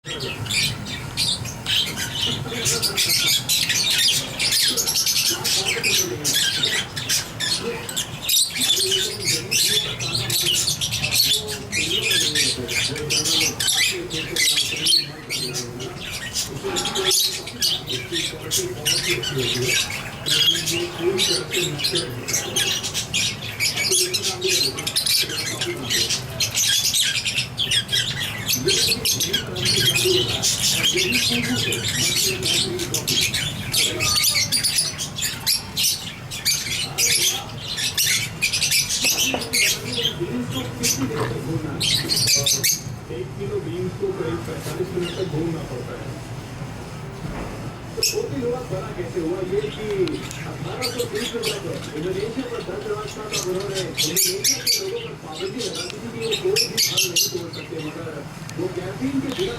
एक kilo beans को करीब 45 मिनट तक भूनना पड़ता है। तो छोटी हुआ बड़ा कैसे हुआ ये कि 1830 में जब इंडोनेशिया पर 10 राष्ट्रों का उन्होंने इंडोनेशिया के लोगों पर पाबंदी लगा दी थी कि वो कोई भी फल नहीं तोड़ सकते, मगर वो कैफीन के बिना